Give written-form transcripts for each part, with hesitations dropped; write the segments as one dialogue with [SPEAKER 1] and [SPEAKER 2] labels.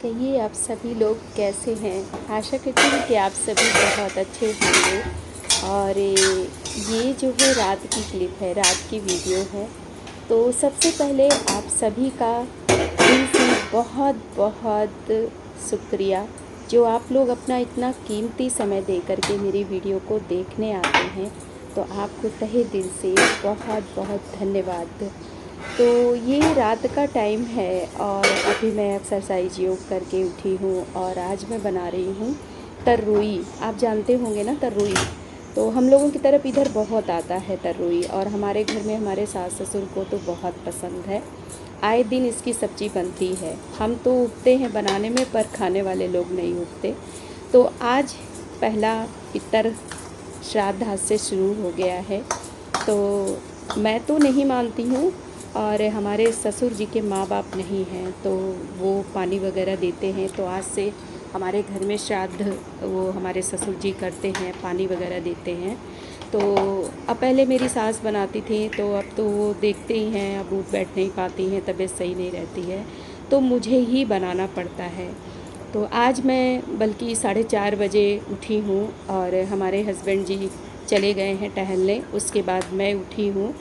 [SPEAKER 1] कहिए आप सभी लोग कैसे हैं। आशा करती हूँ कि आप सभी बहुत अच्छे होंगे। और ये जो है रात की क्लिप है, रात की वीडियो है। तो सबसे पहले आप सभी का दिल से बहुत बहुत शुक्रिया, जो आप लोग अपना इतना कीमती समय दे करके मेरी वीडियो को देखने आते हैं। तो आपको तहे दिल से बहुत बहुत धन्यवाद। तो ये रात का टाइम है और अभी मैं एक्सरसाइज योग करके उठी हूँ और आज मैं बना रही हूँ तर्रोई। आप जानते होंगे ना तर्रोई। तो हम लोगों की तरफ इधर बहुत आता है तर्रोई, और हमारे घर में हमारे सास ससुर को तो बहुत पसंद है। आए दिन इसकी सब्ज़ी बनती है। हम तो उठते हैं बनाने में, पर खाने वाले लोग नहीं उठते। तो आज पहला पितर श्राद्ध आज से शुरू हो गया है। तो मैं तो नहीं मानती हूँ, और हमारे ससुर जी के माँ बाप नहीं हैं, तो वो पानी वगैरह देते हैं। तो आज से हमारे घर में श्राद्ध वो हमारे ससुर जी करते हैं, पानी वगैरह देते हैं। तो अब पहले मेरी सास बनाती थी, तो अब तो वो देखते ही हैं, अब उठ बैठ नहीं पाती हैं, तबीयत सही नहीं रहती है, तो मुझे ही बनाना पड़ता है। तो आज मैं बल्कि 4:30 बजे उठी हूँ और हमारे हस्बैंड जी चले गए हैं टहलने, उसके बाद मैं उठी हूँ।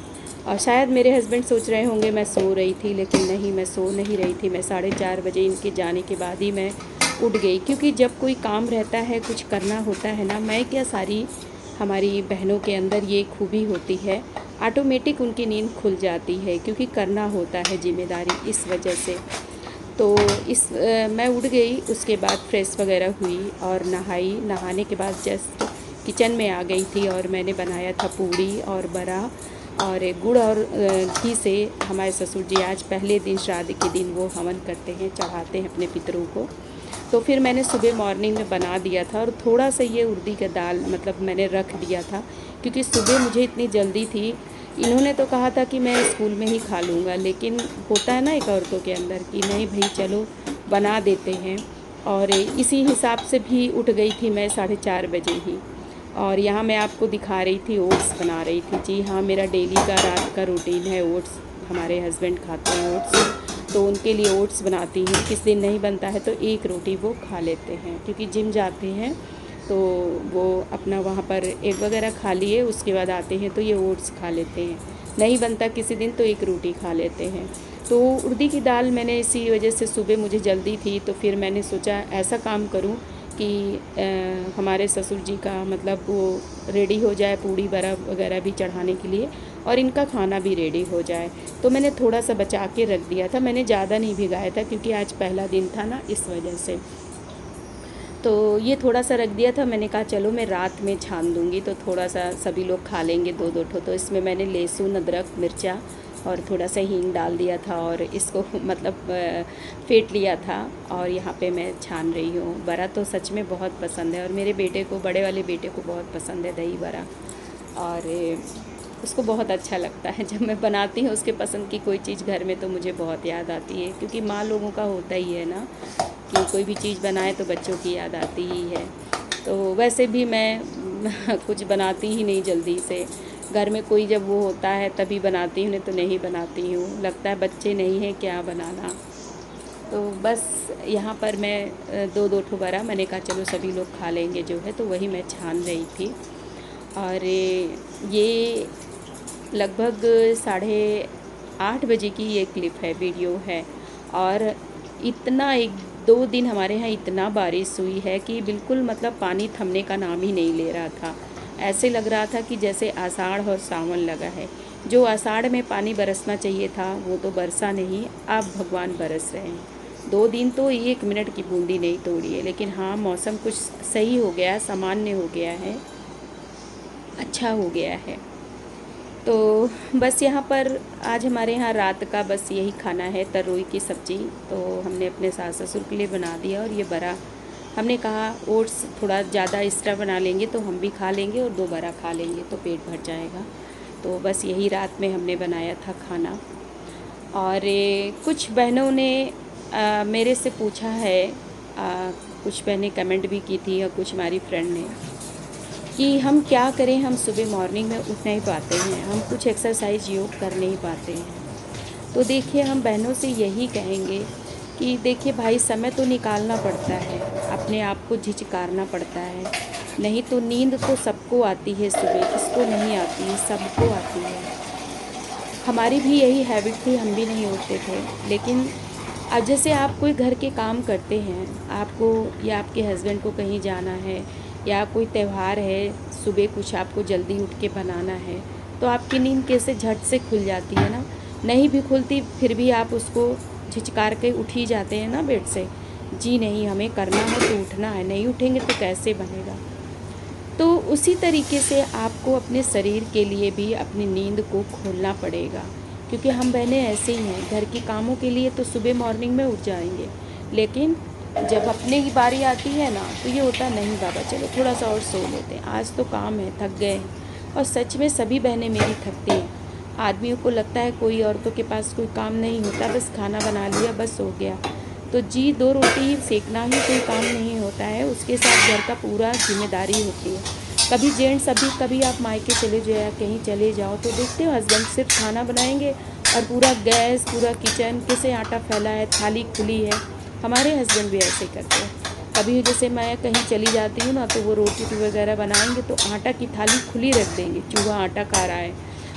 [SPEAKER 1] और शायद मेरे हस्बैंड सोच रहे होंगे मैं सो रही थी, लेकिन नहीं, मैं सो नहीं रही थी। मैं 4:30 बजे इनके जाने के बाद ही मैं उठ गई, क्योंकि जब कोई काम रहता है, कुछ करना होता है ना, मैं क्या, सारी हमारी बहनों के अंदर ये खूबी होती है, ऑटोमेटिक उनकी नींद खुल जाती है, क्योंकि करना होता है जिम्मेदारी, इस वजह से। तो मैं उठ गई, उसके बाद फ्रेश वगैरह हुई और नहाई। नहाने के बाद जस्ट किचन में आ गई थी और मैंने बनाया था पूड़ी और बड़ा, और गुड़ और घी से। हमारे ससुर जी आज पहले दिन, श्राद्ध के दिन, वो हवन करते हैं, चढ़ाते हैं अपने पितरों को। तो फिर मैंने सुबह मॉर्निंग में बना दिया था, और थोड़ा सा ये उड़दी का दाल मतलब मैंने रख दिया था, क्योंकि सुबह मुझे इतनी जल्दी थी। इन्होंने तो कहा था कि मैं स्कूल में ही खा लूँगा, लेकिन होता है ना एक औरतों के अंदर कि नहीं भाई चलो बना देते हैं। और इसी हिसाब से भी उठ गई थी मैं 4:30 बजे ही। और यहाँ मैं आपको दिखा रही थी, ओट्स बना रही थी। जी हाँ, मेरा डेली का रात का रूटीन है ओट्स। हमारे हस्बैंड खाते हैं ओट्स, तो उनके लिए ओट्स बनाती हूँ। किस दिन नहीं बनता है तो एक रोटी वो खा लेते हैं, क्योंकि जिम जाते हैं, तो वो अपना वहाँ पर एग वगैरह खा लिए, उसके बाद आते हैं तो ये ओट्स खा लेते हैं। नहीं बनता किसी दिन तो एक रोटी खा लेते हैं। तो उड़दी की दाल मैंने इसी वजह से, सुबह मुझे जल्दी थी, तो फिर मैंने सोचा ऐसा काम करूं कि हमारे ससुर जी का मतलब वो रेडी हो जाए, पूड़ी बड़ा वगैरह भी चढ़ाने के लिए, और इनका खाना भी रेडी हो जाए। तो मैंने थोड़ा सा बचा के रख दिया था, मैंने ज़्यादा नहीं भिगाया था, क्योंकि आज पहला दिन था ना, इस वजह से। तो ये थोड़ा सा रख दिया था। मैंने कहा चलो मैं रात में छान दूँगी, तो थोड़ा सा सभी लोग खा लेंगे, 2-2 ठो। तो इसमें मैंने लहसुन, अदरक, मिर्चा और थोड़ा सा हींग डाल दिया था, और इसको मतलब फेंट लिया था। और यहाँ पे मैं छान रही हूँ। बड़ा तो सच में बहुत पसंद है, और मेरे बेटे को, बड़े वाले बेटे को बहुत पसंद है दही बड़ा, और उसको बहुत अच्छा लगता है। जब मैं बनाती हूँ उसके पसंद की कोई चीज़ घर में, तो मुझे बहुत याद आती है, क्योंकि माँ लोगों का होता ही है ना कि कोई भी चीज़ बनाए तो बच्चों की याद आती ही है। तो वैसे भी मैं कुछ बनाती ही नहीं जल्दी से। घर में कोई जब वो होता है तभी बनाती हूँ, नहीं तो नहीं बनाती हूँ। लगता है बच्चे नहीं हैं, क्या बनाना। तो बस यहाँ पर मैं 2-2 ठो बड़ा, मैंने कहा चलो सभी लोग खा लेंगे जो है, तो वही मैं छान रही थी। और ये लगभग 8:30 बजे की ये क्लिप है, वीडियो है। और इतना 1-2 दिन हमारे यहाँ इतना बारिश हुई है कि बिल्कुल मतलब पानी थमने का नाम ही नहीं ले रहा था। ऐसे लग रहा था कि जैसे आषाढ़ और सावन लगा है। जो आषाढ़ में पानी बरसना चाहिए था वो तो बरसा नहीं, अब भगवान बरस रहे हैं। 2 दिन तो 1 मिनट की बूंदी नहीं तोड़ी है, लेकिन हाँ मौसम कुछ सही हो गया है, सामान्य हो गया है, अच्छा हो गया है। तो बस यहाँ पर आज हमारे यहाँ रात का बस यही खाना है, तरोई की सब्ज़ी। तो हमने अपने सास ससुर के लिए बना दिया, और ये बड़ा हमने कहा ओट्स थोड़ा ज़्यादा एक्स्ट्रा बना लेंगे तो हम भी खा लेंगे, और 2 बड़ा खा लेंगे तो पेट भर जाएगा। तो बस यही रात में हमने बनाया था खाना। और कुछ बहनों ने मेरे से पूछा है, कुछ बहनें कमेंट भी की थी, और कुछ हमारी फ्रेंड ने, कि हम क्या करें, हम सुबह मॉर्निंग में उठ नहीं पाते हैं, हम कुछ एक्सरसाइज योग कर नहीं पाते हैं। तो देखिए, हम बहनों से यही कहेंगे कि देखिए भाई, समय तो निकालना पड़ता है, अपने आप को झिझकारना पड़ता है। नहीं तो नींद तो सबको आती है सुबह, किसको नहीं आती है, सबको आती है। हमारी भी यही हैबिट थी, हम भी नहीं उठते थे। लेकिन अब जैसे आप कोई घर के काम करते हैं, आपको या आपके हस्बैंड को कहीं जाना है या कोई त्यौहार है, सुबह कुछ आपको जल्दी उठ के बनाना है, तो आपकी नींद कैसे झट से खुल जाती है ना। नहीं भी खुलती फिर भी आप उसको झिझकार के उठ ही जाते हैं ना बेड से। जी नहीं, हमें करना है तो उठना है, नहीं उठेंगे तो कैसे बनेगा। तो उसी तरीके से आपको अपने शरीर के लिए भी अपनी नींद को खोलना पड़ेगा, क्योंकि हम बहनें ऐसे ही हैं, घर के कामों के लिए तो सुबह मॉर्निंग में उठ जाएंगे, लेकिन जब अपने की बारी आती है ना, तो ये होता नहीं बाबा चलो थोड़ा सा और सो लेते हैं, आज तो काम है, थक गए हैं। और सच में सभी बहनें मेरी थकती हैं। आदमियों को लगता है कोई औरतों के पास कोई काम नहीं होता, बस खाना बना लिया बस हो गया। तो जी, 2 रोटी सेकना ही कोई काम नहीं होता है, उसके साथ घर का पूरा जिम्मेदारी होती है। कभी जेंट्स, कभी आप मायके चले जाओ या कहीं चले जाओ तो देखते हो हस्बैंड सिर्फ खाना बनाएंगे और पूरा गैस, पूरा किचन कैसे आटा फैला है, थाली खुली है। हमारे हस्बैंड भी ऐसे करते हैं। कभी जैसे मैं कहीं चली जाती हूँ ना, तो वो रोटी वगैरह बनाएंगे तो आटा की थाली खुली रख देंगे, चूहा आटा खा रहा है,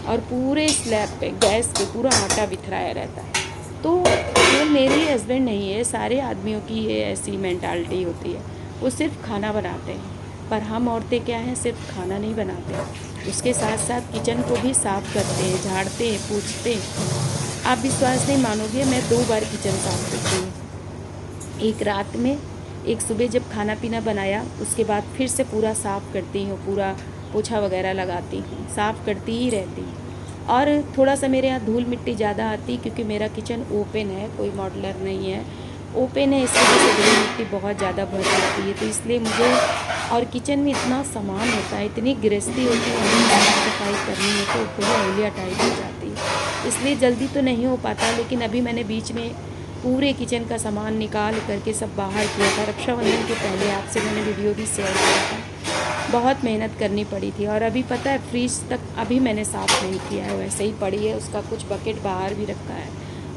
[SPEAKER 1] और पूरे स्लैब पे गैस पे पूरा आटा बिखराया रहता है। तो ये मेरे हस्बैंड नहीं है, सारे आदमियों की ये ऐसी मेंटालिटी होती है, वो सिर्फ खाना बनाते हैं। पर हम औरतें क्या हैं, सिर्फ खाना नहीं बनाते, उसके साथ साथ किचन को भी साफ़ करते हैं, झाड़ते हैं, पोंछते हैं। आप विश्वास नहीं मानोगे, मैं 2 बार किचन साफ़ करती हूँ, एक रात में, एक सुबह जब खाना पीना बनाया उसके बाद फिर से पूरा साफ़ करती हूँ, पूरा पोछा वगैरह लगाती हूँ, साफ़ करती ही रहती हूँ। और थोड़ा सा मेरे यहाँ धूल मिट्टी ज़्यादा आती, क्योंकि मेरा किचन ओपन है, कोई मॉड्यूलर नहीं है, ओपन है, इस वजह से धूल मिट्टी बहुत ज़्यादा भर जाती है। तो इसलिए मुझे, और किचन में इतना सामान होता है, इतनी गृहस्थी होती है, हमें साफ़ सफाई करनी है तो पूरी उंगलियाँ टाइट हो जाती है, इसलिए जल्दी तो नहीं हो पाता। लेकिन अभी मैंने बीच में पूरे किचन का सामान निकाल करके सब बाहर किया था। रक्षाबंधन के पहले आपसे मैंने वीडियो भी शेयर किया था, बहुत मेहनत करनी पड़ी थी। और अभी पता है, फ्रिज तक अभी मैंने साफ़ नहीं किया है, वैसे ही पड़ी है, उसका कुछ बकेट बाहर भी रखा है,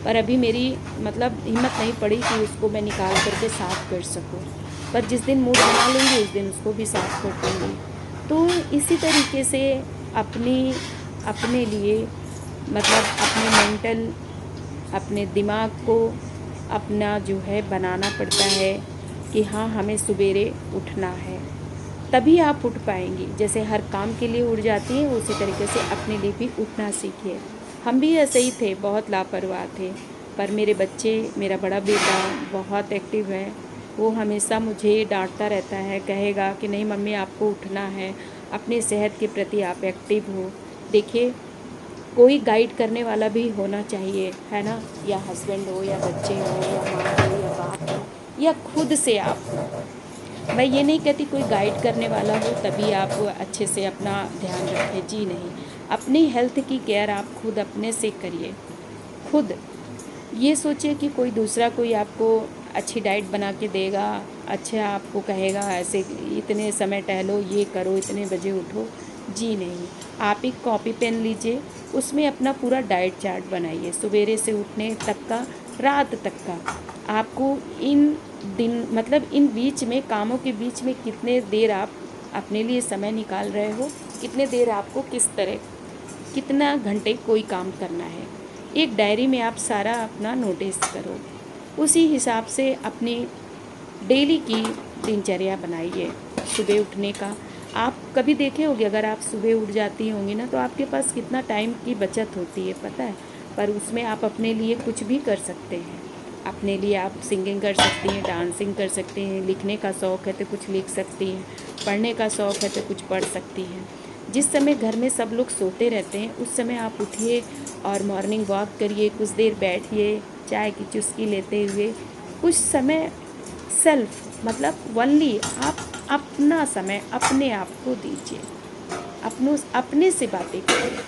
[SPEAKER 1] पर अभी मेरी मतलब हिम्मत नहीं पड़ी कि उसको मैं निकाल करके साफ़ कर सकूं। पर जिस दिन मूड बना लूँगी उस दिन उसको भी साफ़ कर दूँगी। तो इसी तरीके से अपने लिए, मतलब अपने मेंटल, अपने दिमाग को अपना जो है बनाना पड़ता है कि हाँ, हमें सवेरे उठना है, तभी आप उठ पाएंगी। जैसे हर काम के लिए उठ जाती हैं, उसी तरीके से अपने लिए भी उठना सीखिए। हम भी ऐसे ही थे, बहुत लापरवाह थे, पर मेरे बच्चे, मेरा बड़ा बेटा बहुत एक्टिव है, वो हमेशा मुझे डांटता रहता है, कहेगा कि नहीं मम्मी आपको उठना है, अपनी सेहत के प्रति आप एक्टिव हो। देखिए, कोई गाइड करने वाला भी होना चाहिए, है ना, या हस्बैंड हो या बच्चे हो या माँ हो या बाप हो या खुद से आप हो। मैं ये नहीं कहती कोई गाइड करने वाला हो तभी आप अच्छे से अपना ध्यान रखें, जी नहीं, अपनी हेल्थ की केयर आप खुद अपने से करिए। खुद ये सोचिए कि कोई दूसरा कोई आपको अच्छी डाइट बना के देगा, अच्छा आपको कहेगा ऐसे इतने समय टहलो, ये करो, इतने बजे उठो, जी नहीं। आप एक कॉपी पेन लीजिए, उसमें अपना पूरा डाइट चार्ट बनाइए, सवेरे से उठने तक का, रात तक का। आपको इन दिन, मतलब इन बीच में, कामों के बीच में कितने देर आप अपने लिए समय निकाल रहे हो, कितने देर आपको किस तरह, कितना घंटे कोई काम करना है, एक डायरी में आप सारा अपना नोटिस करो। उसी हिसाब से अपनी डेली की दिनचर्या बनाइए। सुबह उठने का आप कभी देखे होंगे, अगर आप सुबह उठ जाती होंगी ना, तो आपके पास कितना टाइम की बचत होती है पता है। पर उसमें आप अपने लिए कुछ भी कर सकते हैं। अपने लिए आप सिंगिंग कर सकती हैं, डांसिंग कर सकती हैं, लिखने का शौक़ है तो कुछ लिख सकती हैं, पढ़ने का शौक़ है तो कुछ पढ़ सकती हैं। जिस समय घर में सब लोग सोते रहते हैं उस समय आप उठिए और मॉर्निंग वॉक करिए, कुछ देर बैठिए, चाय की चुस्की लेते हुए, कुछ समय सेल्फ, मतलब वनली आप अपना समय अपने आप को दीजिए, अपने से बातें करिए।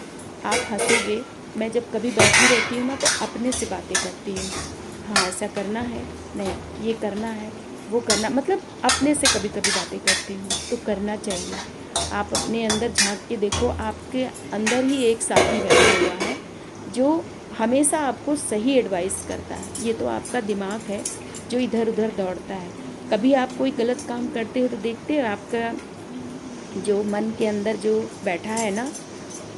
[SPEAKER 1] आप हंसोगे, मैं जब कभी बैठी रहती हूँ ना तो अपने से बातें करती हूँ, हाँ ऐसा करना है, नहीं ये करना है, वो करना, मतलब अपने से कभी कभी बातें करती हूँ, तो करना चाहिए। आप अपने अंदर झांक के देखो, आपके अंदर ही एक साथी बैठा हुआ है जो हमेशा आपको सही एडवाइस करता है। ये तो आपका दिमाग है जो इधर उधर दौड़ता है। कभी आप कोई गलत काम करते हो तो देखते हो आपका जो मन के अंदर जो बैठा है ना,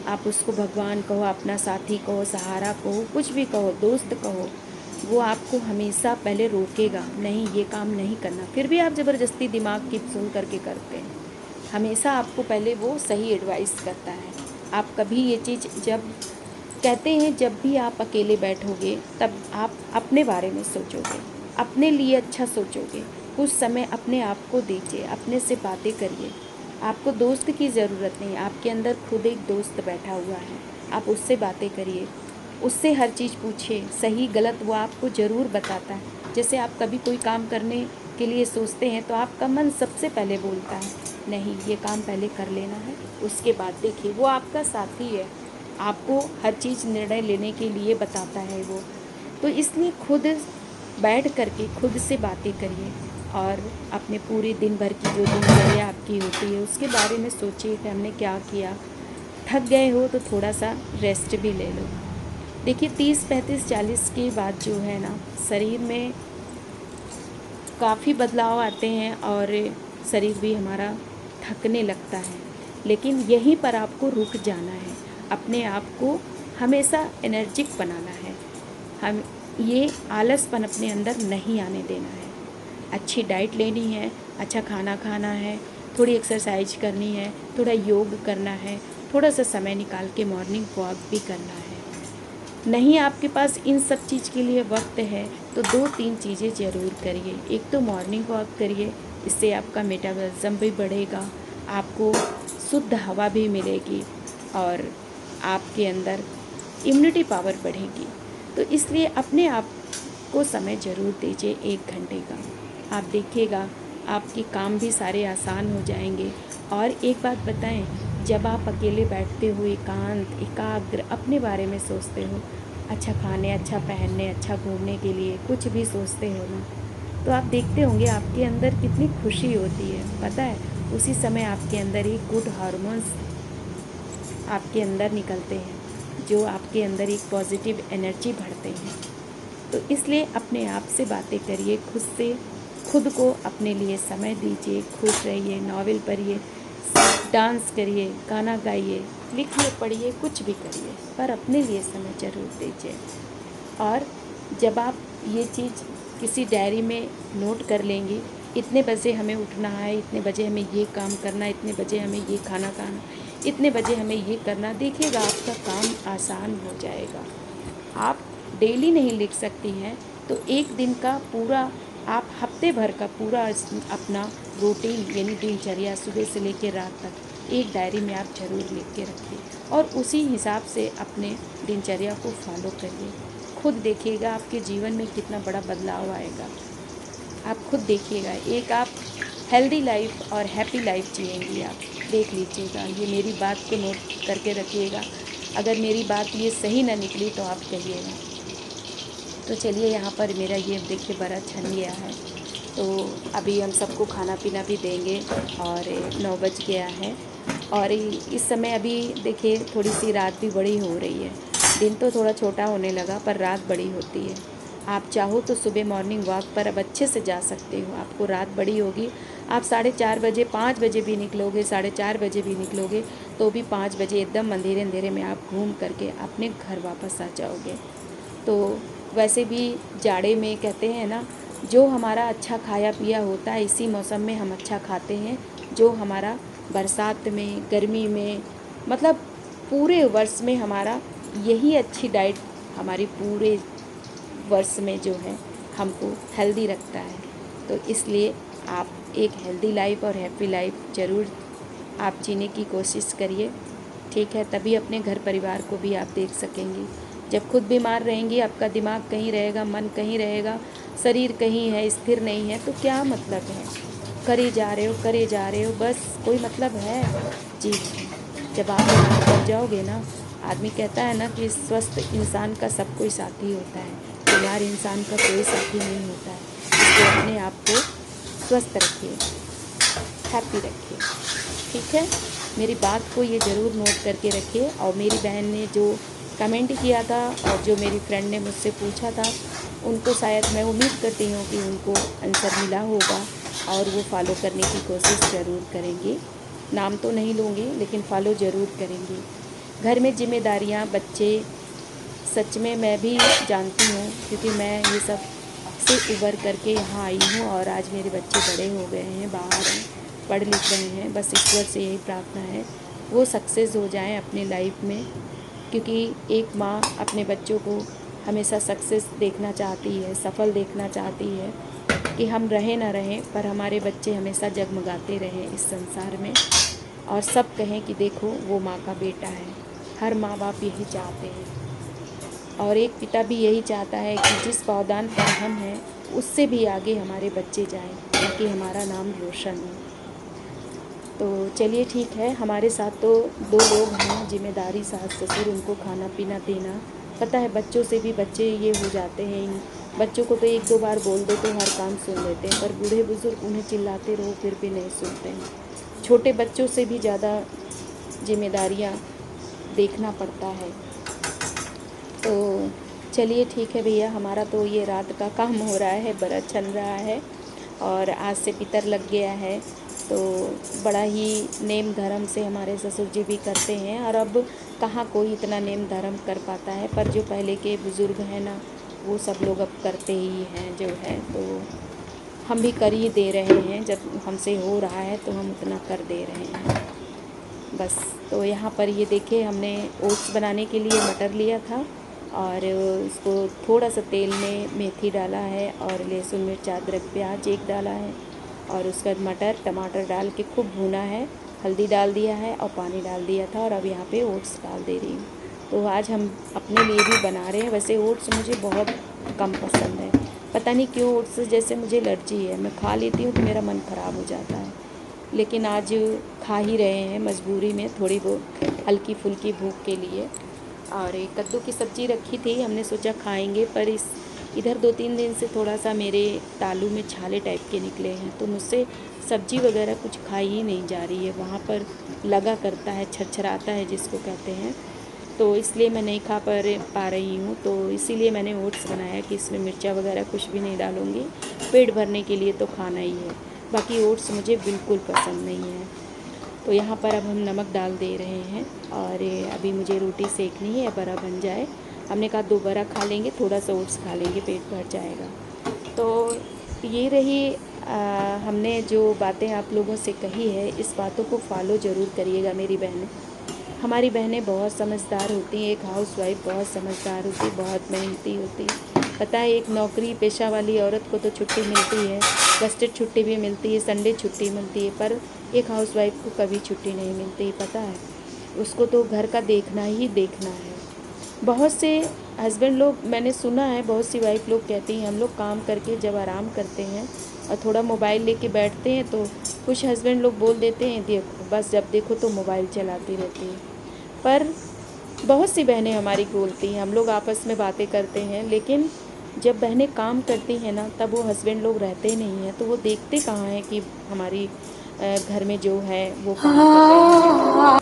[SPEAKER 1] आप उसको भगवान कहो, अपना साथी कहो, सहारा कहो, कुछ भी कहो, दोस्त कहो, वो आपको हमेशा पहले रोकेगा, नहीं ये काम नहीं करना। फिर भी आप ज़बरदस्ती दिमाग की सुन करके करते हैं। हमेशा आपको पहले वो सही एडवाइस करता है। आप कभी ये चीज़ जब कहते हैं, जब भी आप अकेले बैठोगे तब आप अपने बारे में सोचोगे, अपने लिए अच्छा सोचोगे। कुछ समय अपने आप को दीजिए, अपने से बातें करिए। आपको दोस्त की ज़रूरत नहीं, आपके अंदर खुद एक दोस्त बैठा हुआ है। आप उससे बातें करिए, उससे हर चीज़ पूछिए, सही गलत वो आपको ज़रूर बताता है। जैसे आप कभी कोई काम करने के लिए सोचते हैं तो आपका मन सबसे पहले बोलता है, नहीं ये काम पहले कर लेना है, उसके बाद देखिए। वो आपका साथी है, आपको हर चीज़ निर्णय लेने के लिए बताता है वो। तो इसलिए खुद बैठ करके खुद से बातें करिए और अपने पूरे दिन भर की जो दिनचर्या आपकी होती है उसके बारे में सोचिए कि हमने क्या किया। थक गए हो तो थोड़ा सा रेस्ट भी ले लो। देखिए 30, 35, 40 के बाद जो है ना, शरीर में काफ़ी बदलाव आते हैं और शरीर भी हमारा थकने लगता है। लेकिन यहीं पर आपको रुक जाना है, अपने आप को हमेशा एनर्जिक बनाना है। हम ये आलसपन अपने अंदर नहीं आने देना है। अच्छी डाइट लेनी है, अच्छा खाना खाना है, थोड़ी एक्सरसाइज करनी है, थोड़ा योग करना है, थोड़ा सा समय निकाल के मॉर्निंग वॉक भी करना है। नहीं आपके पास इन सब चीज़ के लिए वक्त है तो 2-3 चीज़ें ज़रूर करिए। एक तो मॉर्निंग वॉक करिए, इससे आपका मेटाबॉलिज्म भी बढ़ेगा, आपको शुद्ध हवा भी मिलेगी और आपके अंदर इम्यूनिटी पावर बढ़ेगी। तो इसलिए अपने आप को समय ज़रूर दीजिए 1 घंटे का। आप देखिएगा आपके काम भी सारे आसान हो जाएंगे। और एक बात बताएं, जब आप अकेले बैठते हो, एकांत एकाग्र अपने बारे में सोचते हो, अच्छा खाने, अच्छा पहनने, अच्छा घूमने के लिए कुछ भी सोचते हो ना, तो आप देखते होंगे आपके अंदर कितनी खुशी होती है। पता है, उसी समय आपके अंदर एक गुड हार्मोन्स आपके अंदर निकलते हैं जो आपके अंदर एक पॉजिटिव एनर्जी भरते हैं। तो इसलिए अपने आप से बातें करिए, खुद से, खुद को अपने लिए समय दीजिए, खुश रहिए, नॉवेल पढ़िए, डांस करिए, गाना गाइए, लिखिए, पढ़िए, कुछ भी करिए, पर अपने लिए समय ज़रूर दीजिए। और जब आप ये चीज़ किसी डायरी में नोट कर लेंगी, इतने बजे हमें उठना है, इतने बजे हमें ये काम करना, इतने बजे हमें ये खाना खाना, इतने बजे हमें ये करना, देखिएगा आपका काम आसान हो जाएगा। आप डेली नहीं लिख सकती हैं तो एक दिन का पूरा, आप हफ्ते भर का पूरा अपना रूटीन यानी दिनचर्या सुबह से लेकर रात तक एक डायरी में आप ज़रूर लिख के रखिए और उसी हिसाब से अपने दिनचर्या को फॉलो करिए। खुद देखिएगा आपके जीवन में कितना बड़ा बदलाव आएगा। आप खुद देखिएगा, एक आप हेल्दी लाइफ और हैप्पी लाइफ जिएंगी। आप देख लीजिएगा, ये मेरी बात को नोट करके रखिएगा। अगर मेरी बात ये सही ना निकली तो आप कहिएगा। तो चलिए, यहाँ पर मेरा ये देखिए बड़ा छन गया है, तो अभी हम सबको खाना पीना भी देंगे और 9 बज गया है। और इस समय अभी देखिए थोड़ी सी रात भी बड़ी हो रही है। दिन तो थोड़ा छोटा होने लगा पर रात बड़ी होती है। आप चाहो तो सुबह मॉर्निंग वॉक पर अब अच्छे से जा सकते हो। आपको रात बड़ी होगी, आप 4:30 बजे, 5 बजे भी निकलोगे, 4:30 बजे भी निकलोगे तो भी 5 बजे एकदम अंधेरे अंधेरे में आप घूम करके अपने घर वापस आ जाओगे। तो वैसे भी जाड़े में कहते हैं ना, जो हमारा अच्छा खाया पिया होता है इसी मौसम में हम अच्छा खाते हैं। जो हमारा बरसात में, गर्मी में, मतलब पूरे वर्ष में हमारा यही अच्छी डाइट हमारी पूरे वर्ष में जो है हमको हेल्दी रखता है। तो इसलिए आप एक हेल्दी लाइफ और हैप्पी लाइफ ज़रूर आप जीने की कोशिश करिए, ठीक है? तभी अपने घर परिवार को भी आप देख सकेंगी। जब खुद बीमार रहेंगी, आपका दिमाग कहीं रहेगा, मन कहीं रहेगा, शरीर कहीं है, स्थिर नहीं है, तो क्या मतलब है? करे जा रहे हो, बस कोई मतलब है? जी, जब आप बीमार पड़ जाओगे ना, आदमी कहता है ना कि स्वस्थ इंसान का सब कोई साथी होता है, बीमार इंसान का कोई साथी नहीं होता है। इसलिए अपने आप को स्वस्थ रखिए, हैप्पी रखिए, ठीक है? मेरी बात को ये ज़रूर नोट करके रखिए। और मेरी बहन ने जो कमेंट किया था, और जो मेरी फ्रेंड ने मुझसे पूछा था उनको शायद, मैं उम्मीद करती हूँ कि उनको आंसर मिला होगा और वो फॉलो करने की कोशिश ज़रूर करेंगी। नाम तो नहीं लूँगी लेकिन फॉलो ज़रूर करेंगी। घर में जिम्मेदारियाँ, बच्चे, सच में मैं भी जानती हूँ क्योंकि मैं ये सब से उबर करके यहाँ आई हूँ और आज मेरे बच्चे बड़े हो गए हैं, बाहर हैं, पढ़ लिख रहे हैं। बस ईश्वर से यही प्रार्थना है वो सक्सेस हो जाएं अपनी लाइफ में, क्योंकि एक माँ अपने बच्चों को हमेशा सक्सेस देखना चाहती है, सफल देखना चाहती है, कि हम रहें ना रहें पर हमारे बच्चे हमेशा जगमगाते रहें इस संसार में, और सब कहें कि देखो वो माँ का बेटा है। हर माँ बाप यही चाहते हैं, और एक पिता भी यही चाहता है कि जिस पावदान पर हम हैं उससे भी आगे हमारे बच्चे जाएं, ताकि हमारा नाम रोशन हो। तो चलिए ठीक है, हमारे साथ तो 2 लोग हैं जिम्मेदारी, सास ससुर, उनको खाना पीना देना। पता है बच्चों से भी बच्चे ये हो जाते हैं, बच्चों को तो 1-2 बार बोल दो तो हर काम सुन लेते हैं, पर बूढ़े बुज़ुर्ग उन्हें चिल्लाते रहो फिर भी नहीं सुनते हैं। छोटे बच्चों से भी ज़्यादा जिम्मेदारियाँ देखना पड़ता है। तो चलिए ठीक है भैया, हमारा तो ये रात का काम हो रहा है, व्रत चल रहा है और आज से पितर लग गया है। तो बड़ा ही नेम धर्म से हमारे ससुर जी भी करते हैं, और अब कहाँ कोई इतना नेम धर्म कर पाता है, पर जो पहले के बुज़ुर्ग हैं ना, वो सब लोग अब करते ही हैं जो है। तो हम भी कर ही दे रहे हैं, जब हमसे हो रहा है तो हम उतना कर दे रहे हैं बस। तो यहाँ पर ये देखिए, हमने ओट्स बनाने के लिए मटर लिया था और उसको थोड़ा सा तेल में मेथी डाला है और लहसुन मिर्च अदरक प्याज एक डाला है, और उसका मटर टमाटर डाल के खूब भुना है, हल्दी डाल दिया है और पानी डाल दिया था, और अब यहाँ पे ओट्स डाल दे रही हूँ। तो आज हम अपने लिए भी बना रहे हैं। वैसे ओट्स मुझे बहुत कम पसंद है, पता नहीं क्यों ओट्स से जैसे मुझे एलर्जी है, मैं खा लेती हूँ तो मेरा मन ख़राब हो जाता है, लेकिन आज खा ही रहे हैं मजबूरी में, थोड़ी बहुत हल्की फुल्की भूख के लिए। और एक कद्दू की सब्ज़ी रखी थी, हमने सोचा खाएंगे, पर इस इधर 2-3 दिन से थोड़ा सा मेरे तालू में छाले टाइप के निकले हैं, तो मुझसे सब्ज़ी वगैरह कुछ खाई ही नहीं जा रही है, वहाँ पर लगा करता है, छरछराता है जिसको कहते हैं, तो इसलिए मैं नहीं खा पा रही हूँ। तो इसीलिए मैंने ओट्स बनाया कि इसमें मिर्चा वगैरह कुछ भी नहीं डालूँगी, पेट भरने के लिए तो खाना ही है, बाकी ओट्स मुझे बिल्कुल पसंद नहीं है। तो यहाँ पर अब हम नमक डाल दे रहे हैं, और अभी मुझे रोटी सेकनी है, बड़ा बन जाए। हमने कहा 2 बड़ा खा लेंगे, थोड़ा सा ओट्स खा लेंगे, पेट भर जाएगा। तो ये रही हमने जो बातें आप लोगों से कही है, इस बातों को फॉलो ज़रूर करिएगा मेरी बहनें। हमारी बहनें बहुत समझदार होती हैं, एक हाउसवाइफ बहुत समझदार होती है, बहुत मेहनती होती है। पता है, एक नौकरी पेशा वाली औरत को तो छुट्टी मिलती है, गस्टेड छुट्टी भी मिलती है, संडे छुट्टी मिलती है, पर एक हाउसवाइफ को कभी छुट्टी नहीं मिलती, पता है। उसको तो घर का देखना ही देखना है। बहुत से हस्बैंड लोग, मैंने सुना है, बहुत सी वाइफ लोग कहती हैं हम लोग काम करके जब आराम करते हैं और थोड़ा मोबाइल लेके बैठते हैं तो कुछ हस्बैंड लोग बोल देते हैं देखो, बस जब देखो तो मोबाइल चलाती रहती है। पर बहुत सी बहनें हमारी बोलती हैं, हम लोग आपस में बातें करते हैं, लेकिन जब बहनें काम करती हैं ना, तब वो हस्बैंड लोग रहते नहीं हैं, तो वो देखते कहाँ हैं कि हमारी घर में जो है वो काम कर रहे हैं।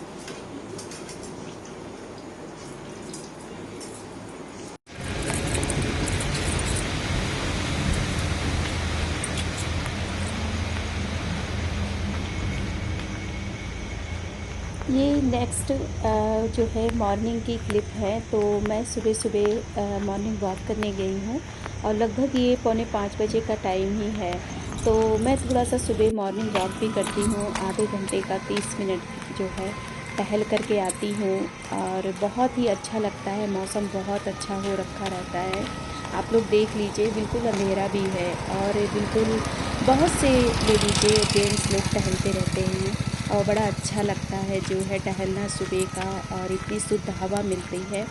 [SPEAKER 1] ये नेक्स्ट जो है मॉर्निंग की क्लिप है। तो मैं सुबह सुबह मॉर्निंग वॉक करने गई हूँ, और लगभग ये 4:45 बजे का टाइम ही है। तो मैं थोड़ा सा सुबह मॉर्निंग वॉक भी करती हूँ, आधे घंटे का 30 मिनट जो है टहल करके आती हूँ, और बहुत ही अच्छा लगता है। मौसम बहुत अच्छा हो रखा रहता है, आप लोग देख लीजिए, बिल्कुल अंधेरा भी है, और बिल्कुल बहुत से ले लीजिए जेंट्स लोग टहलते रहते हैं, और बड़ा अच्छा लगता है जो है टहलना सुबह का, और इतनी शुद्ध हवा मिलती है।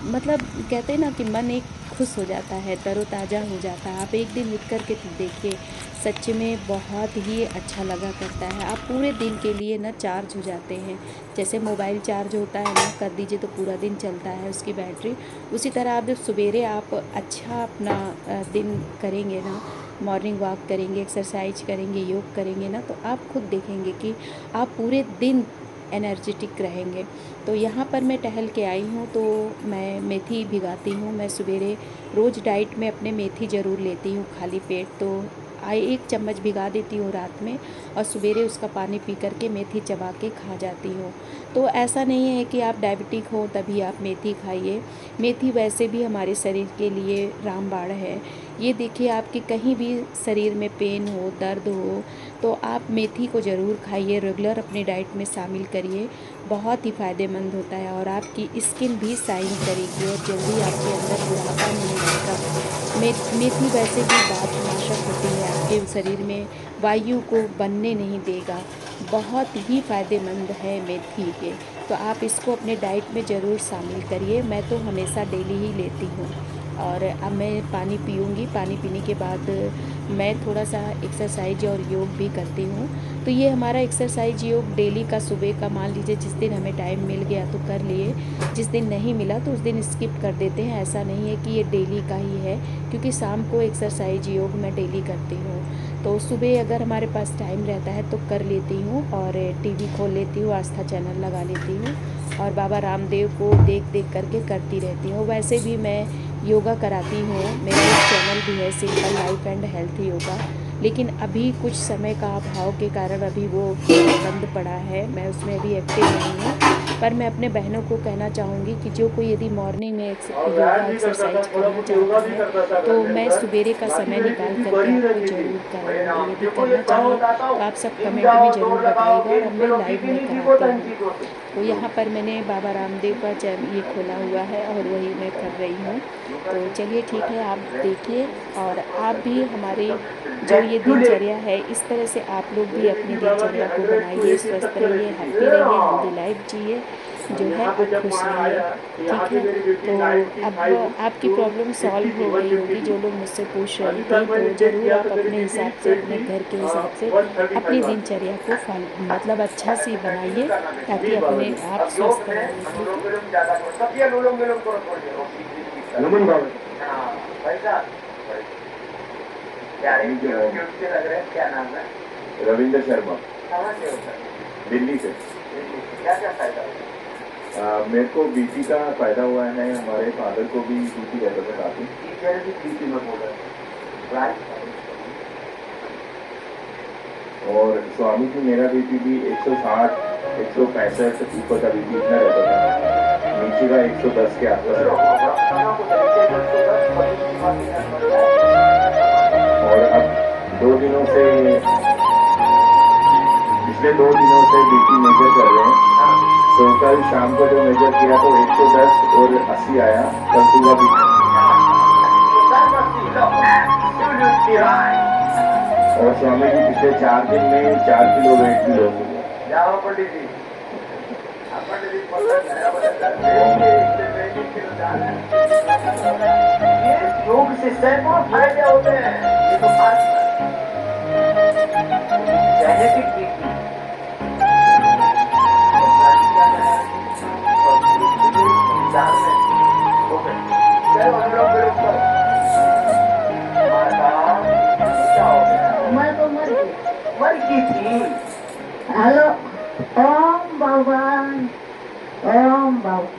[SPEAKER 1] मतलब कहते हैं ना कि मन एक खुश हो जाता है, तरोताज़ा हो जाता है। आप एक दिन उठ कर के तो देखिए, सच में बहुत ही अच्छा लगा करता है। आप पूरे दिन के लिए ना चार्ज हो जाते हैं, जैसे मोबाइल चार्ज होता है ना, कर दीजिए तो पूरा दिन चलता है उसकी बैटरी, उसी तरह आप जब सवेरे आप अच्छा अपना दिन करेंगे ना, मॉर्निंग वॉक करेंगे, एक्सरसाइज करेंगे, योग करेंगे ना, तो आप खुद देखेंगे कि आप पूरे दिन एनर्जेटिक रहेंगे। तो यहाँ पर मैं टहल के आई हूँ तो मैं मेथी भिगाती हूँ। मैं सवेरे रोज़ डाइट में अपने मेथी ज़रूर लेती हूँ खाली पेट। तो 1 चम्मच भिगा देती हूँ रात में और सवेरे उसका पानी पी कर के मेथी चबा के खा जाती हूँ। तो ऐसा नहीं है कि आप डायबिटिक हो तभी आप मेथी खाइए। मेथी वैसे भी हमारे शरीर के लिए रामबाण है। ये देखिए, आपके कहीं भी शरीर में पेन हो, दर्द हो, तो आप मेथी को ज़रूर खाइए, रेगुलर अपनी डाइट में शामिल करिए। बहुत ही फ़ायदेमंद होता है और आपकी स्किन भी शाइन करेगी और जल्दी आपके अंदर बुढ़ापा नहीं आएगा। मेथी वैसे भी वातनाशक होती है, आपके शरीर में वायु को बनने नहीं देगा। बहुत ही फ़ायदेमंद है मेथी के। तो आप इसको अपने डाइट में ज़रूर शामिल करिए। मैं तो हमेशा डेली ही लेती हूँ। और अब मैं पानी पीऊँगी। पानी पीने के बाद मैं थोड़ा-सा एक्सरसाइज और योग भी करती हूँ। तो ये हमारा एक्सरसाइज योग डेली का सुबह का, मान लीजिए जिस दिन हमें टाइम मिल गया तो कर लिए, जिस दिन नहीं मिला तो उस दिन स्किप कर देते हैं। ऐसा नहीं है कि ये डेली का ही है, क्योंकि शाम को एक्सरसाइज योग मैं डेली करती हूँ। तो सुबह अगर हमारे पास टाइम रहता है तो कर लेती हूँ और टीवी खोल लेती हूँ, आस्था चैनल लगा लेती हूँ और बाबा रामदेव को देख देख करके करती रहती हूँ। वैसे भी मैं योगा कराती हूँ, मेरा एक चैनल भी है simple life and health yoga. लेकिन अभी कुछ समय का अभाव के कारण अभी वो बंद पड़ा है, मैं उसमें अभी एक्टिव नहीं हूँ। पर मैं अपने बहनों को कहना चाहूँगी कि जो कोई यदि मॉर्निंग में
[SPEAKER 2] और
[SPEAKER 1] योगा
[SPEAKER 2] व्यायाम भी करता था,
[SPEAKER 1] एक्सरसाइज
[SPEAKER 2] थोड़ा
[SPEAKER 1] करना
[SPEAKER 2] बहुत योगा
[SPEAKER 1] चाहता
[SPEAKER 2] भी
[SPEAKER 1] है
[SPEAKER 2] करता था घर
[SPEAKER 1] तो
[SPEAKER 2] के
[SPEAKER 1] मैं
[SPEAKER 2] अंदर।
[SPEAKER 1] सवेरे का
[SPEAKER 2] बाकी
[SPEAKER 1] समय
[SPEAKER 2] मेरी
[SPEAKER 1] निकाल
[SPEAKER 2] जिंदगी
[SPEAKER 1] करके
[SPEAKER 2] बड़ी
[SPEAKER 1] आपको
[SPEAKER 2] रहती थी।
[SPEAKER 1] ज़रूर
[SPEAKER 2] भाई
[SPEAKER 1] कराऊंगी।
[SPEAKER 2] राम
[SPEAKER 1] यदि
[SPEAKER 2] जी को ये
[SPEAKER 1] करना
[SPEAKER 2] कहाँ
[SPEAKER 1] चाहें
[SPEAKER 2] बताता
[SPEAKER 1] तो
[SPEAKER 2] हूँ,
[SPEAKER 1] आप सब
[SPEAKER 2] जिम
[SPEAKER 1] कमेंट में
[SPEAKER 2] जाओ,
[SPEAKER 1] ज़रूर
[SPEAKER 2] दौड़ लगाओ,
[SPEAKER 1] बताइएगा और
[SPEAKER 2] गेम
[SPEAKER 1] मैं
[SPEAKER 2] खेलो,
[SPEAKER 1] लाइव
[SPEAKER 2] बीपी
[SPEAKER 1] में
[SPEAKER 2] नहीं ठीक
[SPEAKER 1] कराती
[SPEAKER 2] होता इन
[SPEAKER 1] हूँ।
[SPEAKER 2] चीजों से।
[SPEAKER 1] तो यहाँ पर मैंने बाबा रामदेव का ये खोला हुआ है और वही मैं कर रही हूँ। तो चलिए ठीक है, आप देखिए और आप भी हमारी जो ये
[SPEAKER 2] क्यों ले
[SPEAKER 1] दिनचर्या है इस तरह से आप लोग भी
[SPEAKER 2] मेरे
[SPEAKER 1] अपनी
[SPEAKER 2] भी बाबा जी
[SPEAKER 1] दिनचर्या को
[SPEAKER 2] 100 to
[SPEAKER 1] बनाइए,
[SPEAKER 2] 80
[SPEAKER 1] स्वस्थ
[SPEAKER 2] तक के
[SPEAKER 1] रहिए,
[SPEAKER 2] रहती थी।
[SPEAKER 1] हैप्पी रहिए, हेल्दी लाइफ जिए
[SPEAKER 2] अब
[SPEAKER 1] जो है,
[SPEAKER 2] यहाँ पे
[SPEAKER 1] और
[SPEAKER 2] जब
[SPEAKER 1] खुश
[SPEAKER 2] वहाँ
[SPEAKER 1] रहिए।
[SPEAKER 2] आया तो यहाँ
[SPEAKER 1] ठीक
[SPEAKER 2] पे
[SPEAKER 1] है,
[SPEAKER 2] मेरी
[SPEAKER 1] तो
[SPEAKER 2] बेटी
[SPEAKER 1] अब
[SPEAKER 2] 95
[SPEAKER 1] आपकी
[SPEAKER 2] टू
[SPEAKER 1] प्रॉब्लम
[SPEAKER 2] 80
[SPEAKER 1] सॉल्व
[SPEAKER 2] थी,
[SPEAKER 1] हो गई
[SPEAKER 2] 150
[SPEAKER 1] होगी
[SPEAKER 2] थी।
[SPEAKER 1] जो लोग मुझसे पूछ रही
[SPEAKER 2] अभी
[SPEAKER 1] थी।
[SPEAKER 2] तक मैंने
[SPEAKER 1] तो
[SPEAKER 2] चेक
[SPEAKER 1] ज़रूर
[SPEAKER 2] किया
[SPEAKER 1] आप
[SPEAKER 2] तो मेरी
[SPEAKER 1] अपने
[SPEAKER 2] बीपी
[SPEAKER 1] हिसाब से,
[SPEAKER 2] फिट
[SPEAKER 1] अपने
[SPEAKER 2] थी,
[SPEAKER 1] घर के हिसाब से अपनी
[SPEAKER 2] 135 आ गई।
[SPEAKER 1] दिनचर्या को मतलब अच्छा सी
[SPEAKER 2] कंटिन्यू
[SPEAKER 1] बनाइए
[SPEAKER 2] करना बेटा।
[SPEAKER 1] ताकि
[SPEAKER 2] जी बाबा
[SPEAKER 1] अपने
[SPEAKER 2] जी।
[SPEAKER 1] आप
[SPEAKER 2] अब योग
[SPEAKER 1] स्वस्थ
[SPEAKER 2] में
[SPEAKER 1] रहिए। ठीक
[SPEAKER 2] अनुलोम
[SPEAKER 1] है।
[SPEAKER 2] विलोम ज्यादा करो, सब ये अनुलोम विलोम करो थोड़ी देर, और ब्रीथ रिपीट करो। नमन बाबा जी। हाँ भाई साहब, क्या रे, क्यों से लग रहे हैं, क्या नाम है? रविंद्र शर्मा। कहाँ से हो सर? दिल्ली से। दिल्ली से क्या क्या फायदा हुआ? मेरे को बीपी का फायदा हुआ है, हमारे फादर को भी बीपी रहता था काफी। बीपी में बोल रहे हैं। और स्वामी जी मेरा बीपी भी 160 165 ऊपर का बीपी इतना रहता था, नीचे का 110 के आसपास रहता था। और अब 2 दिनों से, पिछले 2 दिनों से बीपी मेजर कर रहे हैं। तो कल शाम को जो मेजर किया तो 110 और 80 आया, कल सुबह भी। और स्वामी जी पिछले 4 दिन में 4 किलो वेट भी लॉस हो गया। जाओ पंडित जी, पंडित जी ये योग से सैकड़ों फायदे होते हैं। ये तो जेनेटिक बीपी मैं तो मर की थी। हेलो, ओम भगवान, ओम भगवान।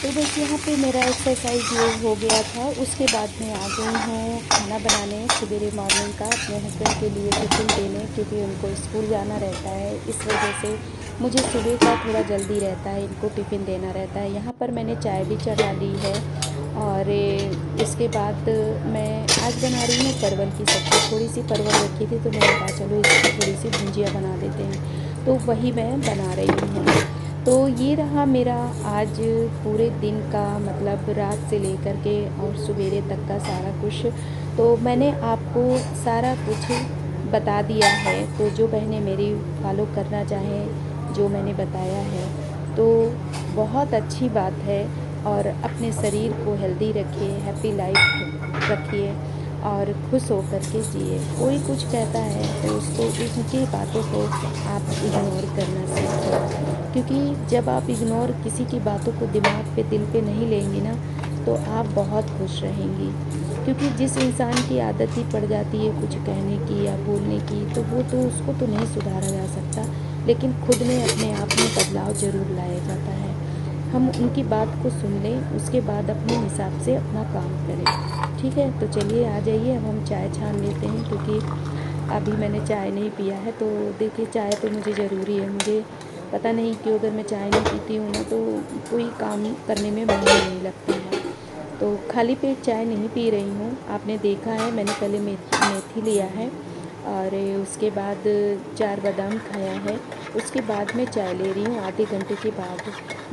[SPEAKER 1] तो बस यहाँ पे मेरा एक्सरसाइज ये हो गया था। उसके बाद मैं आ गई हूँ खाना बनाने सवेरे मॉर्निंग का अपने हस्बैंड के लिए टिफ़िन देने, क्योंकि उनको स्कूल जाना रहता है। इस वजह से मुझे सुबह का थोड़ा जल्दी रहता है, इनको टिफ़िन देना रहता है। यहाँ पर मैंने चाय भी चढ़ा ली है। और इसके बाद मैं आज बना रही हूँ परवल की सब्ज़ी। थोड़ी सी परवल रखी थी तो मैंने कहा चलो इसकी थोड़ी सी भुंजिया बना देते हैं, तो वही मैं बना रही हूँ। तो ये रहा मेरा आज पूरे दिन का, मतलब रात से लेकर के और सवेरे तक का सारा कुछ। तो मैंने आपको सारा कुछ बता दिया है। तो जो बहनें मेरी फॉलो करना चाहें जो मैंने बताया है तो बहुत अच्छी बात है। और अपने शरीर को हेल्दी रखिए, हैप्पी लाइफ रखिए और खुश होकर के जिए। कोई कुछ कहता है तो उसको, उनकी बातों को आप इग्नोर करना सीखें, क्योंकि जब आप इग्नोर किसी की बातों को दिमाग पे, दिल पे नहीं लेंगी ना, तो आप बहुत खुश रहेंगी। क्योंकि जिस इंसान की आदत ही पड़ जाती है कुछ कहने की या बोलने की, तो वो तो उसको तो नहीं सुधारा जा सकता, लेकिन खुद में अपने आप में बदलाव ज़रूर लाया जाता है। हम उनकी बात को सुन लें, उसके बाद अपने हिसाब से अपना काम करें। ठीक है, तो चलिए आ जाइए, अब हम चाय छान लेते हैं, क्योंकि अभी मैंने चाय नहीं पिया है। तो देखिए चाय तो मुझे ज़रूरी है। मुझे पता नहीं क्यों, अगर मैं चाय नहीं पीती हूँ ना तो कोई काम करने में मन नहीं लगता है। तो खाली पेट चाय नहीं पी रही हूँ। आपने देखा है मैंने पहले मेथी लिया है और उसके बाद 4 बादाम खाया है। उसके बाद मैं चाय ले रही हूँ। आधे घंटे के बाद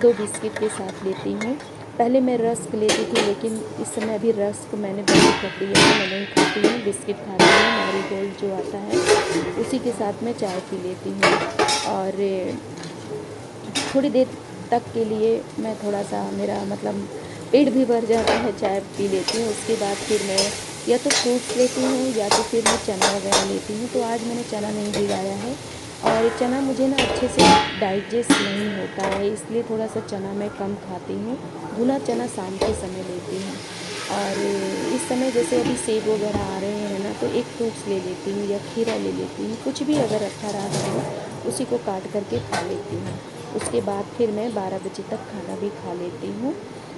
[SPEAKER 1] 2 बिस्किट के साथ लेती हूँ। पहले मैं रस्क लेती थी, लेकिन इस समय अभी रस्क मैंने बंद कर दिया है। मैं नहीं खाती हूँ, बिस्किट खाती हूँ। मैरीगोल्ड जो आता है उसी के साथ मैं चाय पी लेती हूँ। और थोड़ी देर तक के लिए मैं थोड़ा सा, मेरा मतलब पेट भी भर जाता है, चाय पी लेती हूँ। उसके बाद फिर मैं या तो फ्रूट्स लेती हूँ या तो फिर मैं चना वगैरह लेती हूँ। तो आज मैंने चना नहीं भिगाया है, और चना मुझे ना अच्छे से डाइजेस्ट नहीं होता है, इसलिए थोड़ा सा चना मैं कम खाती हूँ। भुना चना शाम के समय लेती हूँ। और इस समय जैसे अभी सेब वगैरह आ रहे हैं ना, तो एक फ्रूट्स ले लेती हूँ या खीरा ले लेती हूँ। कुछ भी अगर रखा रहा हो उसी को काट करके खा लेती हूँ। उसके बाद फिर मैं 12 बजे तक खाना भी खा लेती हूँ।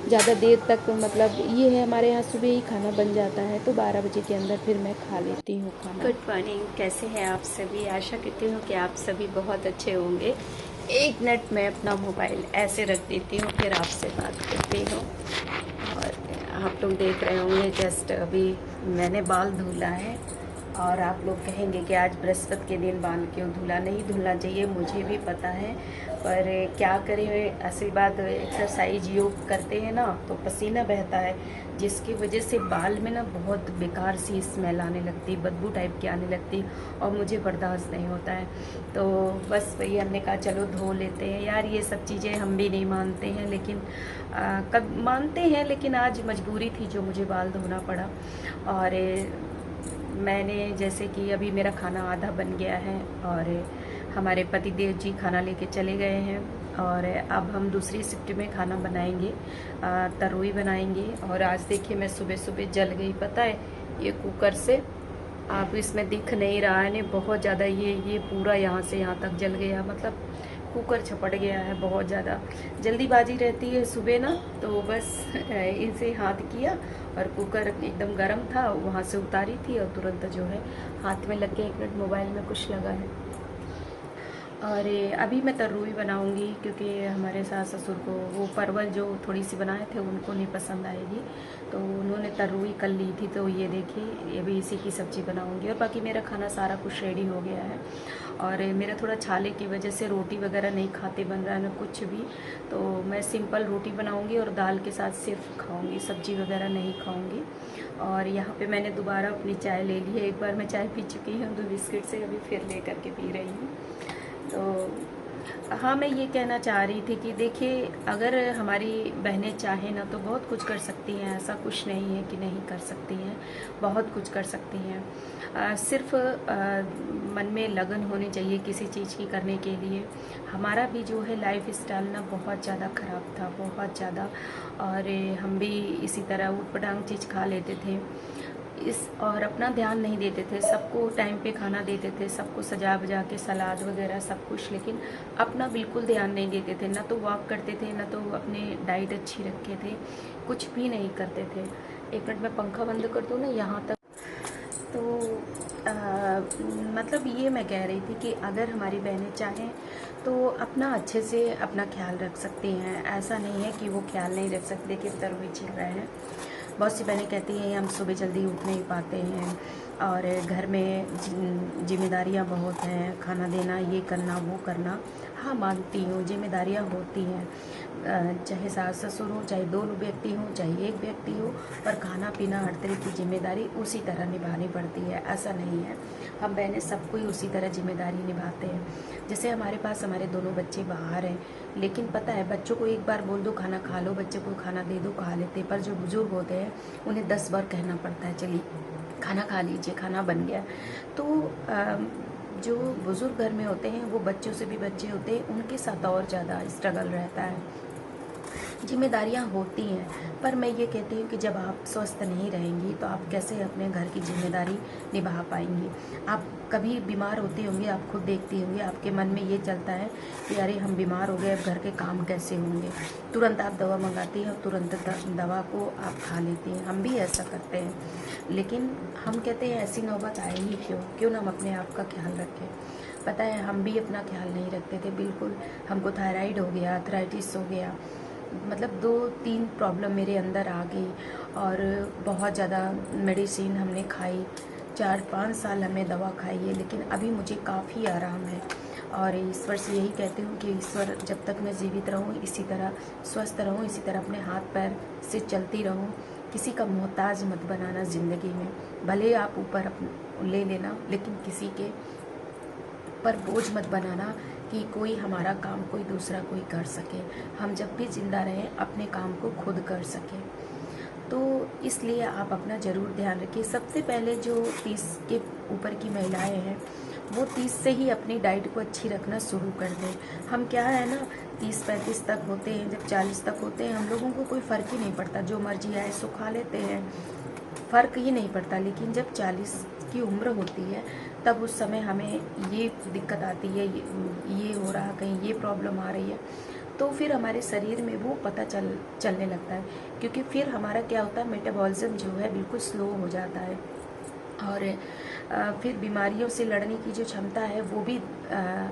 [SPEAKER 1] ज़्यादा देर तक, मतलब ये है हमारे यहाँ सुबह ही खाना बन जाता है, तो 12 बजे के अंदर फिर मैं खा लेती हूँ खाना। गुड मॉर्निंग, कैसे हैं आप सभी? आशा करती हूँ कि आप सभी बहुत अच्छे होंगे। एक मिनट मैं अपना मोबाइल ऐसे रख देती हूँ, फिर आपसे बात करती हूँ। और आप लोग देख रहे होंगे जस्ट अभी मैंने बाल धुला है। और आप लोग कहेंगे कि आज बृहस्पति के दिन बाल क्यों धुला? नहीं धुलना चाहिए, मुझे भी पता है, पर क्या करें, असली बात एक्सरसाइज योग करते हैं ना तो पसीना बहता है, जिसकी वजह से बाल में ना बहुत बेकार सी स्मेल आने लगती, बदबू टाइप की आने लगती, और मुझे बर्दाश्त नहीं होता है। तो बस वही हमने कहा चलो धो लेते हैं। यार ये सब चीज़ें हम भी नहीं मानते हैं, लेकिन कब मानते हैं, लेकिन आज मजबूरी थी जो मुझे बाल धोना पड़ा। और मैंने जैसे कि अभी मेरा खाना आधा बन गया है और हमारे पतिदेव जी खाना लेके चले गए हैं, और अब हम दूसरी शिफ्ट में खाना बनाएंगे, तरोई बनाएंगे। और आज देखिए मैं सुबह सुबह जल गई, पता है, ये कुकर से, आप इसमें दिख नहीं रहा है, बहुत ज़्यादा ये पूरा यहाँ से यहाँ तक जल गया, मतलब कुकर छपट गया है। बहुत ज़्यादा जल्दीबाजी रहती है सुबह ना, तो बस इनसे हाथ किया और कुकर एकदम गर्म था, वहाँ से उतारी थी और तुरंत जो है हाथ में लग गया। 1 मिनट मोबाइल में कुछ लगा है। और अभी मैं तर्रोई बनाऊंगी, क्योंकि हमारे सास ससुर को वो परवल जो थोड़ी सी बनाए थे उनको नहीं पसंद आएगी, तो उन्होंने तर्रोई कल ली थी। तो ये देखिए ये भी इसी की सब्ज़ी बनाऊंगी। और बाकी मेरा खाना सारा कुछ रेडी हो गया है। और मेरा थोड़ा छाले की वजह से रोटी वगैरह नहीं खाते बन रहा है ना कुछ भी, तो मैं सिंपल रोटी बनाऊंगी और दाल के साथ सिर्फ खाऊंगी, सब्जी वगैरह नहीं खाऊंगी। और यहाँ पे मैंने दोबारा अपनी चाय ले ली है। एक बार मैं चाय पी चुकी हूँ 2 बिस्किट से, अभी फिर ले करके पी रही हूँ। तो हाँ, मैं ये कहना चाह रही थी कि देखिए अगर हमारी बहनें चाहें ना तो बहुत कुछ कर सकती हैं, ऐसा कुछ नहीं है कि नहीं कर सकती हैं, बहुत कुछ कर सकती हैं। सिर्फ मन में लगन होनी चाहिए किसी चीज़ की करने के लिए। हमारा भी जो है लाइफ स्टाइल ना बहुत ज़्यादा ख़राब था, बहुत ज़्यादा, और हम भी इसी तरह ऊट पटांग चीज़ खा लेते थे। और अपना ध्यान नहीं देते थे, सबको टाइम पे खाना देते थे, सबको सजा बजा के सलाद वगैरह सब कुछ, लेकिन अपना बिल्कुल ध्यान नहीं देते थे। ना तो वॉक करते थे, ना तो अपने डाइट अच्छी रखे थे, कुछ भी नहीं करते थे। 1 मिनट में पंखा बंद कर दूँ ना यहाँ तक। तो मतलब ये मैं कह रही थी कि अगर हमारी बहनें चाहें तो अपना अच्छे से अपना ख्याल रख सकती हैं। ऐसा नहीं है कि वो ख्याल नहीं रख सकते, किस तरह भी चल रहे हैं। बहुत सी बहनें कहती हैं हम सुबह जल्दी उठ नहीं पाते हैं और घर में जिम्मेदारियां बहुत हैं, खाना देना, ये करना, वो करना। हाँ, मानती हूँ जिम्मेदारियां होती हैं, चाहे सास ससुर हो, चाहे 2 व्यक्ति हों, चाहे 1 व्यक्ति हो, पर खाना पीना हर तरह की जिम्मेदारी उसी तरह निभानी पड़ती है। ऐसा नहीं है, हम बहनें सब कोई उसी तरह जिम्मेदारी निभाते हैं। जैसे हमारे पास हमारे दोनों बच्चे बाहर हैं, लेकिन पता है बच्चों को एक बार बोल दो खाना खा लो, बच्चे को खाना दे दो, खा लेते। पर जो बुजुर्ग होते हैं उन्हें 10 बार कहना पड़ता है चलिए खाना खा लीजिए, खाना बन गया। तो जो बुजुर्ग घर में होते हैं वो बच्चों से भी बच्चे होते हैं, उनके साथ और ज़्यादा स्ट्रगल रहता है, जिम्मेदारियां होती हैं। पर मैं ये कहती हूँ कि जब आप स्वस्थ नहीं रहेंगी तो आप कैसे अपने घर की जिम्मेदारी निभा पाएंगी। आप कभी बीमार होती होंगी, आप खुद देखती होंगी, आपके मन में ये चलता है कि अरे हम बीमार हो गए, अब घर के काम कैसे होंगे। तुरंत आप दवा मंगाती हैं और तुरंत दवा को आप खा लेती हैं। हम भी ऐसा करते हैं, लेकिन हम कहते हैं ऐसी नौबत आए ही क्यों ना हम अपने आप का ख्याल रखें। पता है हम भी अपना ख्याल नहीं रखते थे बिल्कुल। हमको थायराइड हो गया, अर्थराइटिस हो गया, मतलब 2-3 प्रॉब्लम मेरे अंदर आ गई और बहुत ज़्यादा मेडिसिन हमने खाई। 4-5 साल हमने दवा खाई है, लेकिन अभी मुझे काफ़ी आराम है। और ईश्वर से यही कहती हूँ कि ईश्वर जब तक मैं जीवित रहूँ इसी तरह स्वस्थ रहूँ, इसी तरह अपने हाथ पैर से चलती रहूँ। किसी का मोहताज मत बनाना ज़िंदगी में। भले आप ऊपर ले लेना, लेकिन किसी के पर बोझ मत बनाना कि कोई हमारा काम कोई दूसरा कोई कर सके। हम जब भी जिंदा रहें अपने काम को खुद कर सकें। तो इसलिए आप अपना ज़रूर ध्यान रखिए। सबसे पहले जो 30 के ऊपर की महिलाएं हैं वो 30 से ही अपनी डाइट को अच्छी रखना शुरू कर दें। हम क्या है ना 30-35 तक होते हैं, जब 40 तक होते हैं हम लोगों को कोई फ़र्क ही नहीं पड़ता, जो मर्जी आए सो खा लेते हैं, फ़र्क ही नहीं पड़ता। लेकिन जब 40 की उम्र होती है तब उस समय हमें ये दिक्कत आती है, ये हो रहा, कहीं ये प्रॉब्लम आ रही है, तो फिर हमारे शरीर में वो पता चलने लगता है। क्योंकि फिर हमारा क्या होता है, मेटाबॉलिज्म जो है बिल्कुल स्लो हो जाता है और फिर बीमारियों से लड़ने की जो क्षमता है वो भी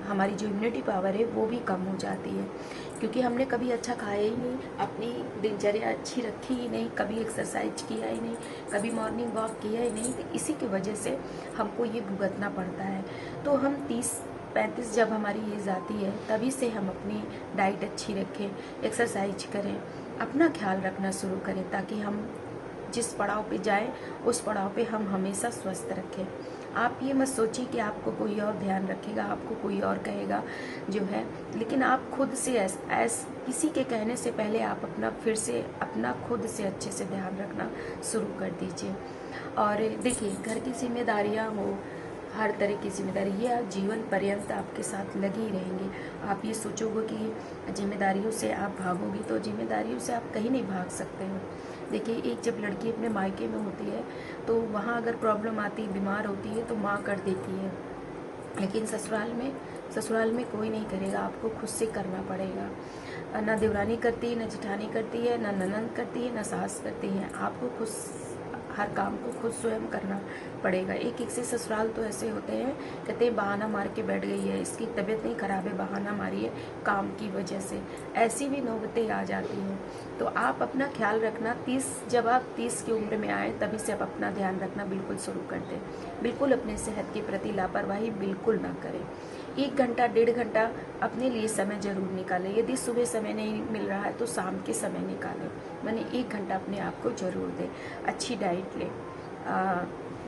[SPEAKER 1] हमारी जो इम्यूनिटी पावर है वो भी कम हो जाती है। क्योंकि हमने कभी अच्छा खाया ही नहीं, अपनी दिनचर्या अच्छी रखी ही नहीं, कभी एक्सरसाइज किया ही नहीं, कभी मॉर्निंग वॉक किया ही नहीं, तो इसी की वजह से हमको ये भुगतना पड़ता है। तो हम 30-35 जब हमारी एज आती है तभी से हम अपनी डाइट अच्छी रखें, एक्सरसाइज करें, अपना ख्याल रखना शुरू करें, ताकि हम जिस पड़ाव पे जाएं उस पड़ाव पे हम हमेशा स्वस्थ रखें। आप ये मत सोचिए कि आपको कोई और ध्यान रखेगा, आपको कोई और कहेगा जो है, लेकिन आप खुद से किसी के कहने से पहले आप फिर से अपना खुद से अच्छे से ध्यान रखना शुरू कर दीजिए। और देखिए घर की जिम्मेदारियाँ हो, हर तरह की जिम्मेदारी ये जीवन पर्यंत आपके साथ लगी रहेंगी। आप ये सोचोगे कि जिम्मेदारियों से आप भागोगी, तो जिम्मेदारियों से आप कहीं नहीं भाग सकते हो। देखिए एक जब लड़की अपने मायके में होती है तो वहाँ अगर प्रॉब्लम आती, बीमार होती है तो माँ कर देती है, लेकिन ससुराल में कोई नहीं करेगा, आपको खुद से करना पड़ेगा। ना देवरानी करती है, ना जेठानी करती है, ना ननद करती है, ना सास करती है, आपको खुद हर काम को खुद स्वयं करना पड़ेगा। एक से ससुराल तो ऐसे होते हैं, कहते हैं बहाना मार के बैठ गई है, इसकी तबीयत नहीं खराब है, बहाना मारी है काम की वजह से, ऐसी भी नौबतें आ जाती हैं। तो आप अपना ख्याल रखना। जब आप 30 की उम्र में आए तभी से आप अपना ध्यान रखना बिल्कुल शुरू कर दें। बिल्कुल अपने सेहत के प्रति लापरवाही बिल्कुल ना करें। 1 घंटा 1.5 घंटा अपने लिए समय ज़रूर निकालें। यदि सुबह समय नहीं मिल रहा है तो शाम के समय निकालें, मैंने 1 घंटा अपने आप को ज़रूर दें। अच्छी डाइट लें।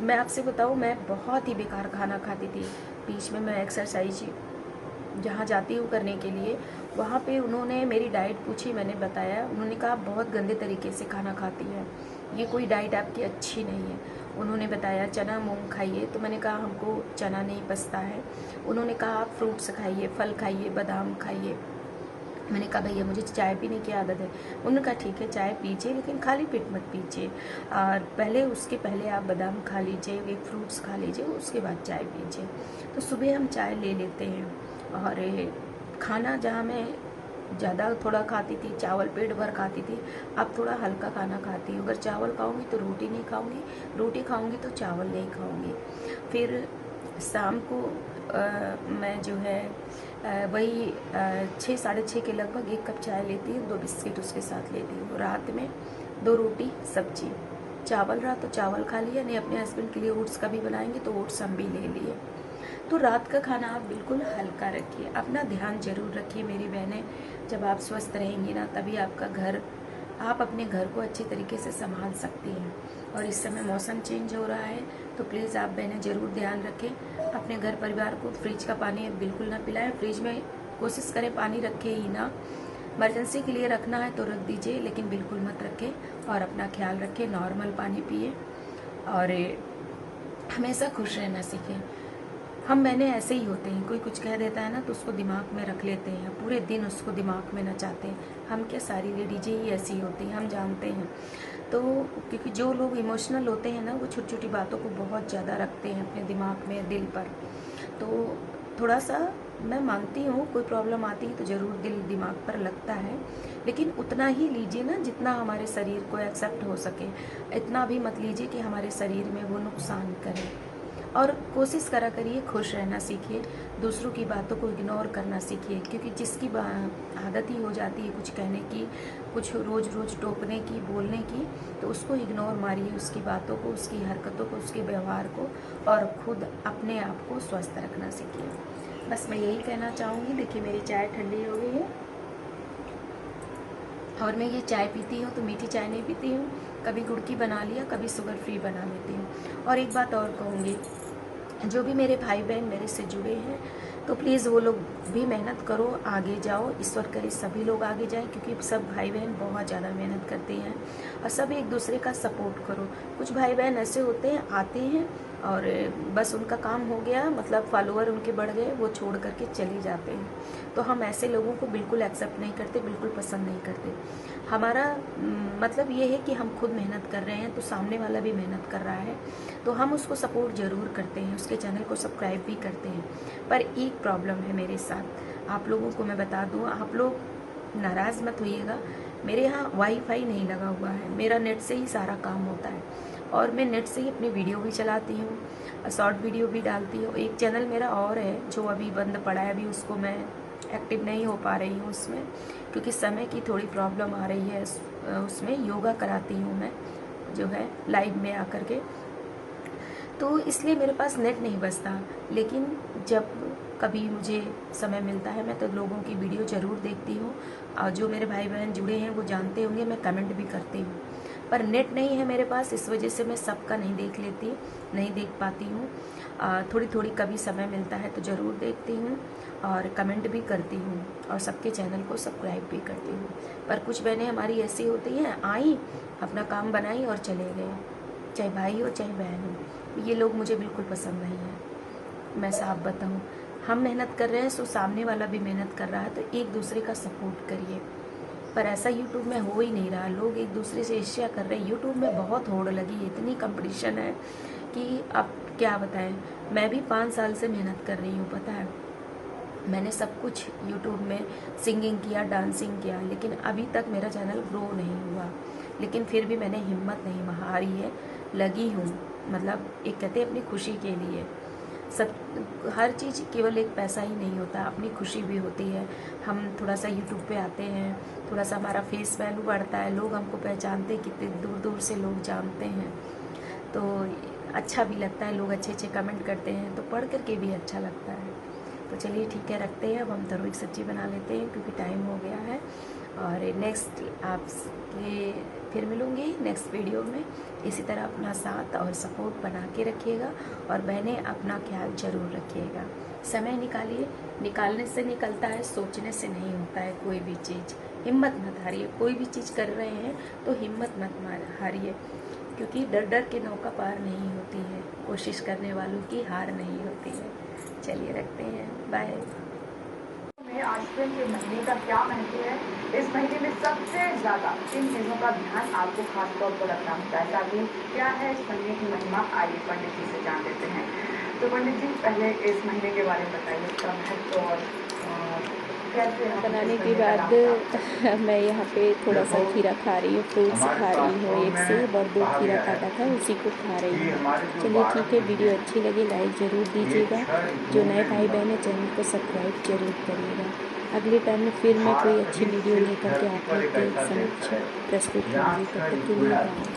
[SPEAKER 1] मैं आपसे बताऊँ, मैं बहुत ही बेकार खाना खाती थी। बीच में मैं एक्सरसाइज जहाँ जाती हूँ करने के लिए, वहाँ पे उन्होंने मेरी डाइट पूछी, मैंने बताया, उन्होंने कहा बहुत गंदे तरीके से खाना खाती है, ये कोई डाइट आपकी अच्छी नहीं है। उन्होंने बताया चना मूंग खाइए, तो मैंने कहा हमको चना नहीं पचता है। उन्होंने कहा आप फ्रूट्स खाइए, फल खाइए, बादाम खाइए, मैंने कहा भैया मुझे चाय पीने की आदत है। उन्होंने कहा ठीक है चाय पीजिए, लेकिन खाली पेट मत पीजिए, और उसके पहले आप बादाम खा लीजिए, एक फ्रूट्स खा लीजिए, उसके बाद चाय पीजिए। तो सुबह हम चाय ले लेते हैं। और खाना जहाँ मैं ज़्यादा थोड़ा खाती थी, चावल पेट भर खाती थी, अब थोड़ा हल्का खाना खाती हूँ। अगर चावल खाऊंगी तो रोटी नहीं खाऊंगी, रोटी खाऊंगी तो चावल नहीं खाऊंगी। फिर शाम को मैं जो है वही 6 साढ़े 6 के लगभग 1 कप चाय लेती हूँ, 2 बिस्किट उसके साथ लेती हूँ। रात में 2 रोटी सब्जी, चावल रहा तो चावल खा लिया, नहीं अपने हस्बैंड के लिए ओट्स का भी बनाएंगे तो ओट्स हम भी ले लिए। तो रात का खाना आप बिल्कुल हल्का रखिए, अपना ध्यान जरूर रखिए मेरी बहनें। जब आप स्वस्थ रहेंगी ना, तभी आपका घर, आप अपने घर को अच्छी तरीके से संभाल सकती हैं। और इस समय मौसम चेंज हो रहा है, तो प्लीज़ आप बहनें ज़रूर ध्यान रखें अपने घर परिवार को। फ्रिज का पानी बिल्कुल ना पिलाएं, फ्रिज में कोशिश करें पानी रखें ही ना। इमरजेंसी के लिए रखना है तो रख दीजिए, लेकिन बिल्कुल मत रखें। और अपना ख्याल रखें, नॉर्मल पानी पिए और हमेशा खुश रहना सीखें। हम मैंने ऐसे ही होते हैं, कोई कुछ कह देता है ना तो उसको दिमाग में रख लेते हैं, पूरे दिन उसको दिमाग में नचाते हैं। हम क्या, सारी लेडीजें ही ऐसी होती हैं, हम जानते हैं। तो क्योंकि जो लोग इमोशनल होते हैं ना, वो छोटी छोटी बातों को बहुत ज़्यादा रखते हैं अपने दिमाग में, दिल पर। तो थोड़ा सा मैं मानती हूँ, कोई प्रॉब्लम आती है तो ज़रूर दिल दिमाग पर लगता है, लेकिन उतना ही लीजिए ना जितना हमारे शरीर को एक्सेप्ट हो सके। इतना भी मत लीजिए कि हमारे शरीर में वो नुकसान करे। और कोशिश करा करिए खुश रहना सीखिए, दूसरों की बातों को इग्नोर करना सीखिए। क्योंकि जिसकी आदत ही हो जाती है कुछ कहने की, कुछ रोज़ रोज़ टोकने की, बोलने की, तो उसको इग्नोर मारिए, उसकी बातों को, उसकी हरकतों को, उसके व्यवहार को, और खुद अपने आप को स्वस्थ रखना सीखिए। बस मैं यही कहना चाहूँगी। देखिए मेरी चाय ठंडी हो गई है, और मैं ये चाय पीती हूँ तो मीठी चाय नहीं पीती हूँ, कभी गुड़ की बना लिया, कभी शुगर फ्री बना लेती हूँ। और एक बात और कहूँगी, जो भी मेरे भाई बहन मेरे से जुड़े हैं, तो प्लीज़ वो लोग भी मेहनत करो, आगे जाओ, ईश्वर करे सभी लोग आगे जाएं, क्योंकि सब भाई बहन बहुत ज़्यादा मेहनत करते हैं, और सब एक दूसरे का सपोर्ट करो। कुछ भाई बहन ऐसे होते हैं, आते हैं और बस उनका काम हो गया, मतलब फॉलोअर उनके बढ़ गए, वो छोड़ करके चले जाते हैं। तो हम ऐसे लोगों को बिल्कुल एक्सेप्ट नहीं करते, बिल्कुल पसंद नहीं करते। हमारा मतलब ये है कि हम खुद मेहनत कर रहे हैं तो सामने वाला भी मेहनत कर रहा है, तो हम उसको सपोर्ट ज़रूर करते हैं, उसके चैनल को सब्सक्राइब भी करते हैं। पर एक प्रॉब्लम है मेरे साथ, आप लोगों को मैं बता दूँ, आप लोग नाराज़ मत होइएगा, मेरे यहाँ वाईफाई नहीं लगा हुआ है, मेरा नेट से ही सारा काम होता है, और मैं नेट से ही अपनी वीडियो भी चलाती हूँ, शॉर्ट वीडियो भी डालती हूँ। एक चैनल मेरा और है जो अभी बंद पड़ा है, अभी उसको मैं एक्टिव नहीं हो पा रही हूँ उसमें, क्योंकि समय की थोड़ी प्रॉब्लम आ रही है। उसमें योगा कराती हूँ मैं, जो है लाइव में आकर के, तो इसलिए मेरे पास नेट नहीं बचता। लेकिन जब कभी मुझे समय मिलता है, मैं तो लोगों की वीडियो ज़रूर देखती हूँ, और जो मेरे भाई बहन जुड़े हैं वो जानते होंगे, मैं कमेंट भी करती हूँ। पर नेट नहीं है मेरे पास, इस वजह से मैं सबका नहीं देख लेती, नहीं देख पाती हूँ। थोड़ी थोड़ी कभी समय मिलता है तो ज़रूर देखती हूँ, और कमेंट भी करती हूँ, और सबके चैनल को सब्सक्राइब भी करती हूँ। पर कुछ बहनें हमारी ऐसी होती हैं, आई अपना काम बनाई और चले गए, चाहे भाई हो चाहे बहन हो, ये लोग मुझे बिल्कुल पसंद नहीं है। मैं साफ बताऊँ, हम मेहनत कर रहे हैं तो सामने वाला भी मेहनत कर रहा है, तो एक दूसरे का सपोर्ट करिए। पर ऐसा यूट्यूब में हो ही नहीं रहा, लोग एक दूसरे से ईर्ष्या कर रहे हैं। यूट्यूब में बहुत होड़ लगी है, इतनी कंपटीशन है कि अब क्या बताएं। मैं भी 5 साल से मेहनत कर रही हूँ, पता है, मैंने सब कुछ यूट्यूब में सिंगिंग किया, डांसिंग किया, लेकिन अभी तक मेरा चैनल ग्रो नहीं हुआ। लेकिन फिर भी मैंने हिम्मत नहीं हारी है, लगी हूँ। मतलब एक कहते हैं अपनी खुशी के लिए, सब हर चीज़ केवल एक पैसा ही नहीं होता, अपनी खुशी भी होती है। हम थोड़ा सा यूट्यूब पे आते हैं, थोड़ा सा हमारा फेस वैल्यू बढ़ता है, लोग हमको पहचानते हैं, कितने दूर दूर से लोग जानते हैं, तो अच्छा भी लगता है, लोग अच्छे अच्छे कमेंट करते हैं, तो पढ़ करके भी अच्छा लगता है। तो चलिए ठीक है, रखते हैं, अब हम तरोई की सब्ज़ी बना लेते हैं क्योंकि टाइम हो गया है। और नेक्स्ट आपके फिर मिलूँगी नेक्स्ट वीडियो में। इसी तरह अपना साथ और सपोर्ट बना के रखिएगा, और बहनें अपना ख्याल ज़रूर रखिएगा। समय निकालिए, निकालने से निकलता है, सोचने से नहीं होता है कोई भी चीज़। हिम्मत मत हारिए, कोई भी चीज़ कर रहे हैं तो हिम्मत मत हारिए, क्योंकि डर डर के नौका पार नहीं होती है, कोशिश करने वालों की हार नहीं होती है। चलिए रखते हैं, बाय।
[SPEAKER 3] आश्विन के महीने का क्या महत्व है, इस महीने में सबसे ज़्यादा किन चीज़ों का ध्यान आपको खास तौर पर रखना होता है, ताकि क्या है इस महीने की महिमा, आइए पंडित जी से जान लेते हैं। तो पंडित जी पहले इस महीने के बारे में बताइए, इसका महत्व और कैसे हम
[SPEAKER 1] बनाने
[SPEAKER 3] इस
[SPEAKER 1] के
[SPEAKER 3] महीने का
[SPEAKER 1] बाद
[SPEAKER 3] लाभ प्राप्त कर सकते हैं।
[SPEAKER 1] मैं यहाँ पे थोड़ा सा
[SPEAKER 2] देखो,
[SPEAKER 1] खीरा खा रही हूँ, फ्रूट्स
[SPEAKER 2] हमारे
[SPEAKER 1] खा रही हूँ,
[SPEAKER 2] शास्त्रों
[SPEAKER 1] एक
[SPEAKER 2] में
[SPEAKER 1] सेब और 2
[SPEAKER 2] कहा
[SPEAKER 1] खीरा
[SPEAKER 2] गया है
[SPEAKER 1] काटा था उसी को खा रही
[SPEAKER 2] कि
[SPEAKER 1] हूँ।
[SPEAKER 2] हमारे जो
[SPEAKER 1] चलिए
[SPEAKER 2] 12
[SPEAKER 1] ठीक है,
[SPEAKER 2] महीने
[SPEAKER 1] वीडियो
[SPEAKER 2] हैं,
[SPEAKER 1] अच्छी लगी लाइक ज़रूर
[SPEAKER 2] ये
[SPEAKER 1] दीजिएगा,
[SPEAKER 2] 6
[SPEAKER 1] जो
[SPEAKER 2] ऋतुओं
[SPEAKER 1] नए
[SPEAKER 2] में
[SPEAKER 1] भाई
[SPEAKER 2] विभक्त
[SPEAKER 1] बहन हैं
[SPEAKER 2] है।
[SPEAKER 1] चैनल को सब्सक्राइब ज़रूर करिएगा। अगले टाइम में फिर मैं कोई
[SPEAKER 2] भारत
[SPEAKER 1] अच्छी
[SPEAKER 2] ही
[SPEAKER 1] वीडियो
[SPEAKER 2] सिर्फ
[SPEAKER 1] लेकर के
[SPEAKER 2] धरती
[SPEAKER 1] आप
[SPEAKER 2] पर
[SPEAKER 1] लोग
[SPEAKER 2] एक
[SPEAKER 1] के
[SPEAKER 2] ऐसा देश
[SPEAKER 1] समक्ष
[SPEAKER 2] है
[SPEAKER 1] प्रस्तुत
[SPEAKER 2] जहाँ
[SPEAKER 1] करूँगी। तब
[SPEAKER 2] 6
[SPEAKER 1] तक के
[SPEAKER 2] ऋतुएं
[SPEAKER 1] लिए
[SPEAKER 2] आती हैं।
[SPEAKER 1] बाय।